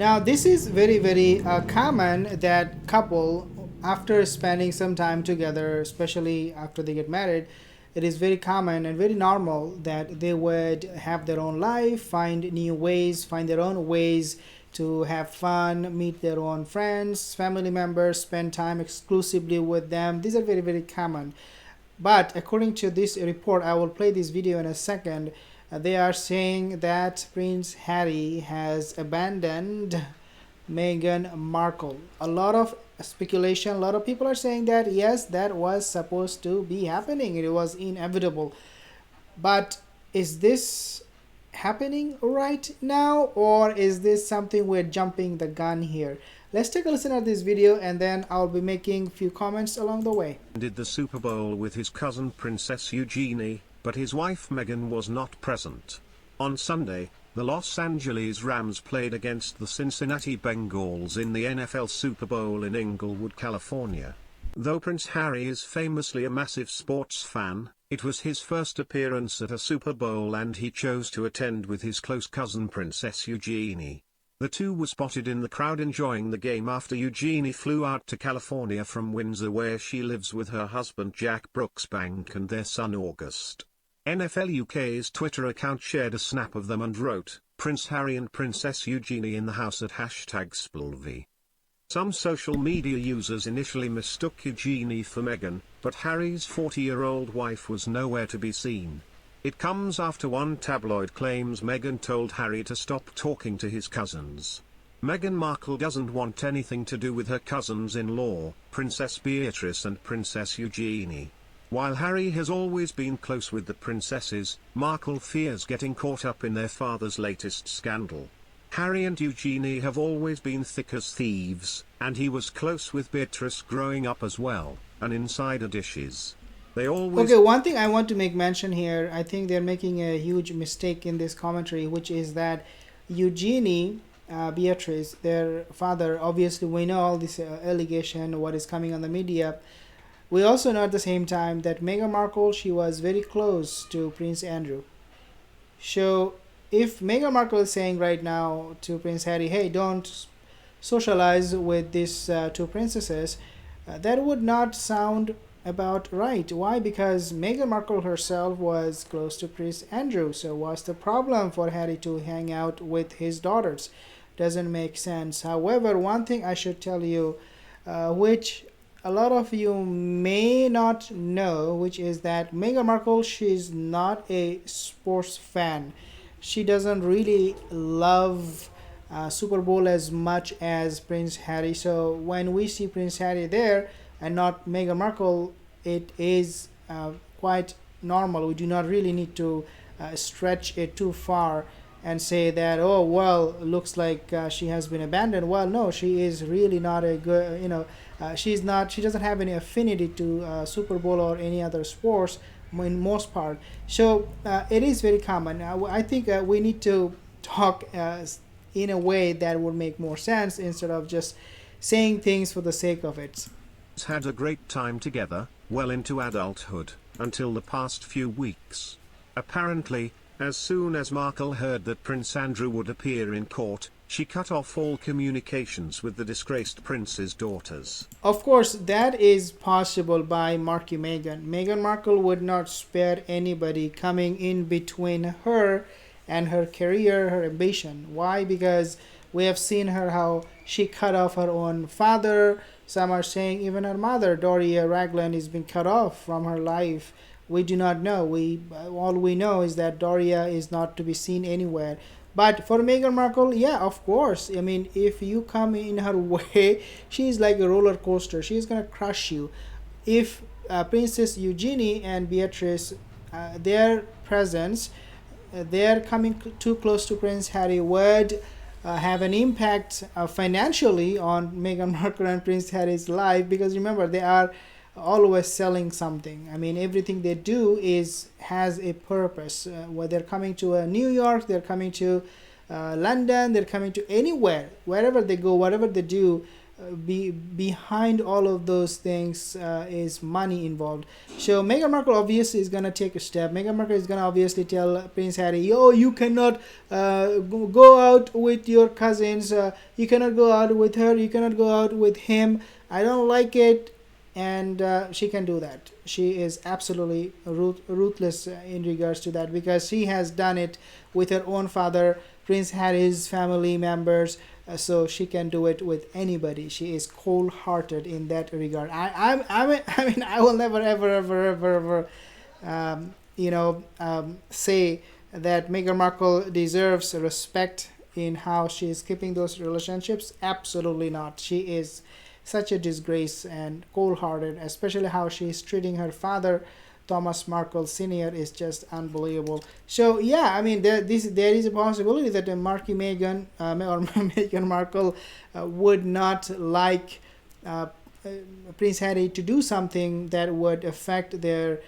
Now, this is very common that couple, after spending some time together, especially after they get married, it is very common and very normal that they would have their own life, find new ways, find their own ways to have fun, meet their own friends, family members, spend time exclusively with them. These are very common. But according to this report, I will play this video in a second. They are saying that Prince Harry has abandoned Meghan Markle. A lot of speculation, a lot of people are saying that yes, that was supposed to be happening, it was inevitable. But is this happening right now, or is this something we're jumping the gun here? Let's take a listen at this video and then I'll be making a few comments along the way. Did the Super Bowl with his cousin Princess Eugenie, but his wife Meghan was not present. On Sunday, the Los Angeles Rams played against the Cincinnati Bengals in the NFL Super Bowl in Inglewood, California. Though Prince Harry is famously a massive sports fan, it was his first appearance at a Super Bowl and he chose to attend with his close cousin Princess Eugenie. The two were spotted in the crowd enjoying the game after Eugenie flew out to California from Windsor, where she lives with her husband Jack Brooksbank and their son August. NFL UK's Twitter account shared a snap of them and wrote, "Prince Harry and Princess Eugenie in the house at #Spilvy." Some social media users initially mistook Eugenie for Meghan, but Harry's 40-year-old wife was nowhere to be seen. It comes after one tabloid claims Meghan told Harry to stop talking to his cousins. Meghan Markle doesn't want anything to do with her cousins-in-law, Princess Beatrice and Princess Eugenie. While Harry has always been close with the princesses, Markle fears getting caught up in their father's latest scandal. Harry and Eugenie have always been thick as thieves, and he was close with Beatrice growing up as well, an insider dishes. They always... Okay, one thing I want to make mention here, I think they're making a huge mistake in this commentary, which is that Eugenie, Beatrice, their father, obviously we know all this allegation, what is coming on the media. We also know at the same time that Meghan Markle, she was very close to Prince Andrew. So if Meghan Markle is saying right now to Prince Harry, hey, don't socialize with these two princesses, that would not sound about right. Why? Because Meghan Markle herself was close to Prince Andrew. So what's the problem for Harry to hang out with his daughters? Doesn't make sense. However, one thing I should tell you, which a lot of you may not know, which is that Meghan Markle, she's not a sports fan. She doesn't really love Super Bowl as much as Prince Harry. So when we see Prince Harry there and not Meghan Markle, it is quite normal. We do not really need to stretch it too far and say that, oh well, looks like she has been abandoned. Well, no, she is really not a good, she doesn't have any affinity to Super Bowl or any other sports in most part. So it is very common. I think we need to talk in a way that would make more sense instead of just saying things for the sake of it. Had a great time together, well into adulthood, until the past few weeks. Apparently, as soon as Markle heard that Prince Andrew would appear in court, she cut off all communications with the disgraced prince's daughters. Of course, that is possible by Marky Meghan. Meghan Markle would not spare anybody coming in between her and her career, her ambition. Why? Because we have seen her how she cut off her own father. Some are saying even her mother, Doria Ragland, has been cut off from her life. We do not know. All we know is that Doria is not to be seen anywhere. But for Meghan Markle, yeah, of course. I mean, if you come in her way, she's like a roller coaster. She's going to crush you. If Princess Eugenie and Beatrice, their presence, they're coming too close to Prince Harry would have an impact financially on Meghan Markle and Prince Harry's life, because remember, they are always selling something. I mean, everything they do has a purpose. Whether they're coming to New York, they're coming to London, they're coming to anywhere, wherever they go, whatever they do, behind all of those things is money involved. So Meghan Markle obviously is gonna take a step. Meghan Markle is gonna obviously tell Prince Harry, "Yo, you cannot go out with your cousins. You cannot go out with her. You cannot go out with him. I don't like it." And she can do that. She is absolutely ruthless in regards to that, because she has done it with her own father, Prince Harry's family members. So she can do it with anybody. She is cold-hearted in that regard. I mean, I will never, ever, say that Meghan Markle deserves respect in how she is keeping those relationships. Absolutely not. She is such a disgrace and cold-hearted, especially how she is treating her father. Thomas Markle Sr. is just unbelievable. So yeah, I mean, there is a possibility that Marky Meghan or Meghan Markle would not like uh, Prince Harry to do something that would affect their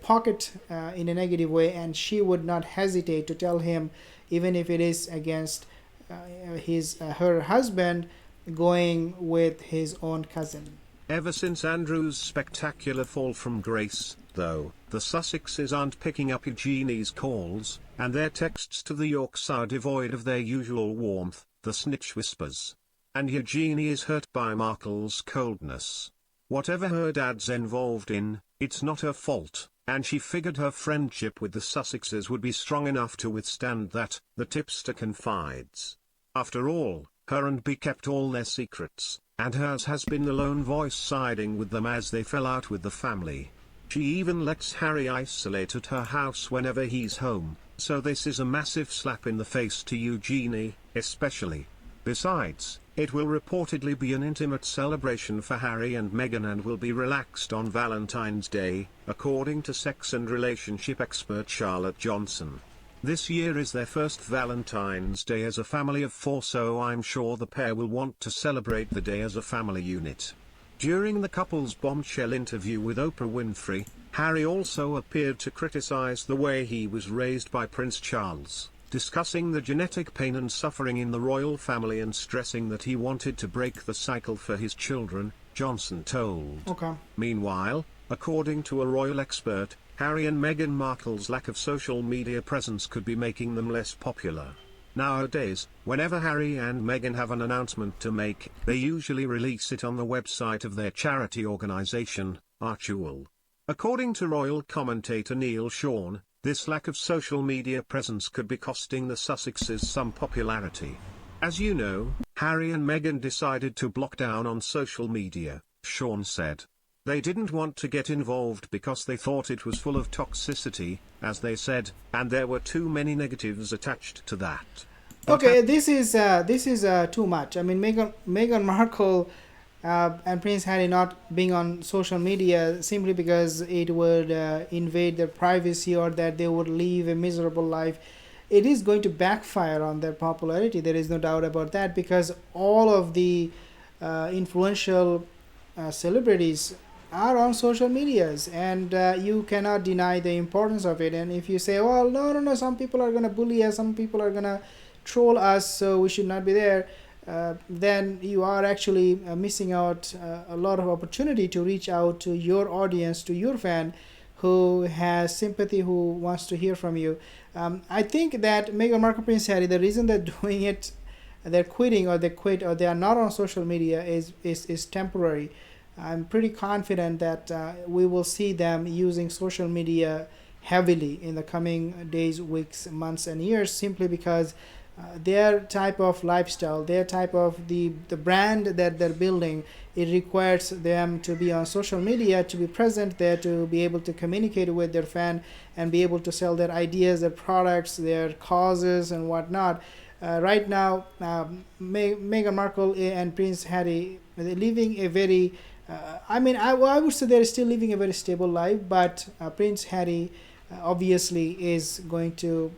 pocket in a negative way, and she would not hesitate to tell him, even if it is against her husband going with his own cousin. Ever since Andrew's spectacular fall from grace, though, the Sussexes aren't picking up Eugenie's calls, and their texts to the Yorks are devoid of their usual warmth, the snitch whispers. And Eugenie is hurt by Markle's coldness. Whatever her dad's involved in, it's not her fault, and she figured her friendship with the Sussexes would be strong enough to withstand that, the tipster confides. After all, her and B kept all their secrets, and hers has been the lone voice siding with them as they fell out with the family. She even lets Harry isolate at her house whenever he's home, so this is a massive slap in the face to Eugenie, especially. Besides, it will reportedly be an intimate celebration for Harry and Meghan and will be relaxed on Valentine's Day, according to sex and relationship expert Charlotte Johnson. This year is their first Valentine's Day as a family of four, so I'm sure the pair will want to celebrate the day as a family unit. During the couple's bombshell interview with Oprah Winfrey, Harry also appeared to criticize the way he was raised by Prince Charles, discussing the genetic pain and suffering in the royal family and stressing that he wanted to break the cycle for his children, Johnson told. Okay. Meanwhile, according to a royal expert, Harry and Meghan Markle's lack of social media presence could be making them less popular. Nowadays, whenever Harry and Meghan have an announcement to make, they usually release it on the website of their charity organization, Archewell. According to royal commentator Neil Sean, this lack of social media presence could be costing the Sussexes some popularity. As you know, Harry and Meghan decided to block down on social media, Sean said. They didn't want to get involved because they thought it was full of toxicity, as they said, and there were too many negatives attached to that. Okay, this is too much. I mean, Meghan Markle and Prince Harry not being on social media simply because it would invade their privacy or that they would live a miserable life. It is going to backfire on their popularity. There is no doubt about that, because all of the influential celebrities are on social medias, and you cannot deny the importance of it. And if you say, well, no, some people are going to bully us, some people are going to troll us, so we should not be there, then you are actually missing out a lot of opportunity to reach out to your audience, to your fan who has sympathy, who wants to hear from you. I think that Meghan Markle, Prince Harry, the reason they're doing it, they're quitting or they quit or they are not on social media is temporary. I'm pretty confident that we will see them using social media heavily in the coming days, weeks, months, and years, simply because their type of lifestyle, their type of the brand that they're building, it requires them to be on social media, to be present there, to be able to communicate with their fan and be able to sell their ideas, their products, their causes, and whatnot. Right now, Meghan Markle and Prince Harry living a very I would say they're still living a very stable life, but Prince Harry obviously is going to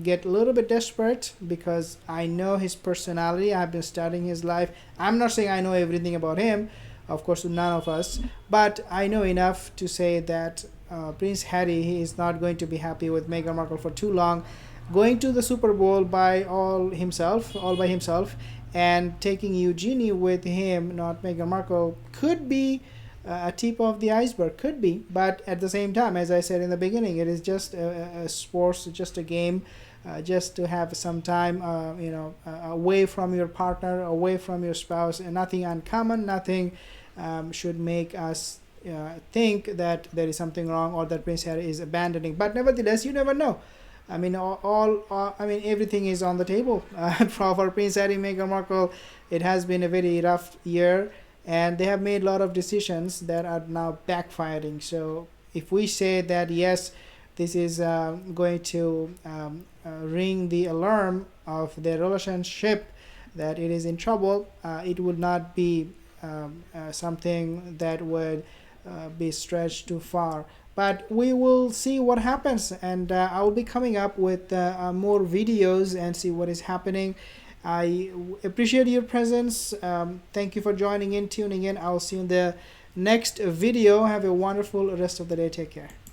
get a little bit desperate, because I know his personality. I've been studying his life. I'm not saying I know everything about him, of course, none of us, but I know enough to say that Prince Harry, he is not going to be happy with Meghan Markle for too long. going to the Super Bowl all by himself, and taking Eugenie with him, not Meghan Markle, could be a tip of the iceberg, could be. But at the same time, as I said in the beginning, it is just a sports, just a game, just to have some time, away from your partner, away from your spouse, and nothing uncommon, nothing should make us think that there is something wrong or that Prince Harry is abandoning. But nevertheless, you never know. I mean, everything is on the table for Prince Harry, Meghan Markle. It has been a very rough year, and they have made a lot of decisions that are now backfiring. So if we say that yes, this is going to ring the alarm of their relationship, that it is in trouble, it would not be something that would be stretched too far. But we will see what happens, and I will be coming up with more videos and see what is happening. I appreciate your presence. Thank you for joining in, tuning in. I'll see you in the next video. Have a wonderful rest of the day. Take care.